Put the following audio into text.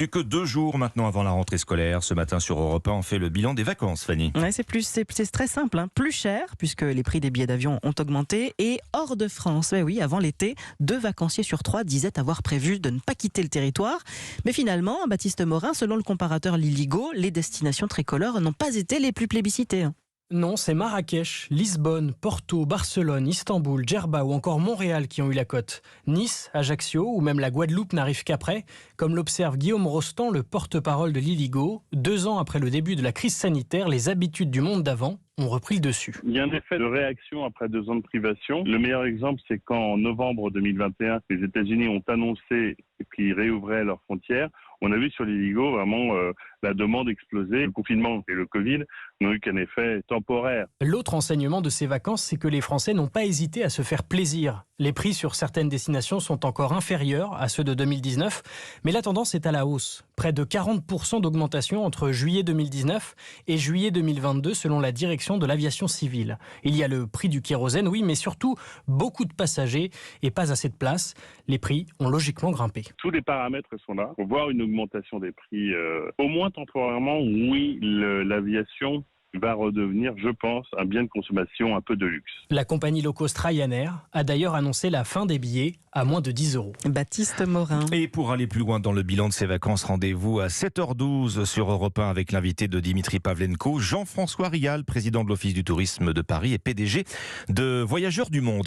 Plus que 2 jours maintenant avant la rentrée scolaire. Ce matin sur Europe 1, on fait le bilan des vacances, Fanny. Ouais, c'est très simple, hein. Plus cher puisque les prix des billets d'avion ont augmenté et hors de France. Mais oui, avant l'été, 2 vacanciers sur 3 disaient avoir prévu de ne pas quitter le territoire. Mais finalement, Baptiste Morin, selon le comparateur Liligo, les destinations tricolores n'ont pas été les plus plébiscitées. Non, c'est Marrakech, Lisbonne, Porto, Barcelone, Istanbul, Djerba ou encore Montréal qui ont eu la cote. Nice, Ajaccio ou même la Guadeloupe n'arrivent qu'après. Comme l'observe Guillaume Rostand, le porte-parole de Liligo, 2 ans après le début de la crise sanitaire, les habitudes du monde d'avant ont repris le dessus. Il y a un effet de réaction après 2 ans de privation. Le meilleur exemple, c'est qu'en novembre 2021, les États-Unis ont annoncé qu'ils réouvraient leurs frontières. On a vu sur Liligo vraiment la demande exploser. Le confinement et le Covid n'ont eu qu'un effet temporaire. L'autre enseignement de ces vacances, c'est que les Français n'ont pas hésité à se faire plaisir. Les prix sur certaines destinations sont encore inférieurs à ceux de 2019, mais la tendance est à la hausse. Près de 40% d'augmentation entre juillet 2019 et juillet 2022 selon la direction de l'aviation civile. Il y a le prix du kérosène, oui, mais surtout beaucoup de passagers et pas assez de place. Les prix ont logiquement grimpé. Tous les paramètres sont là. Pour voir une augmentation des prix, au moins temporairement, oui, l'aviation va redevenir, je pense, un bien de consommation un peu de luxe. La compagnie low cost Ryanair a d'ailleurs annoncé la fin des billets à moins de 10 €. Baptiste Morin. Et pour aller plus loin dans le bilan de ces vacances, rendez-vous à 7h12 sur Europe 1 avec l'invité de Dimitri Pavlenko, Jean-François Rial, président de l'Office du tourisme de Paris et PDG de Voyageurs du Monde.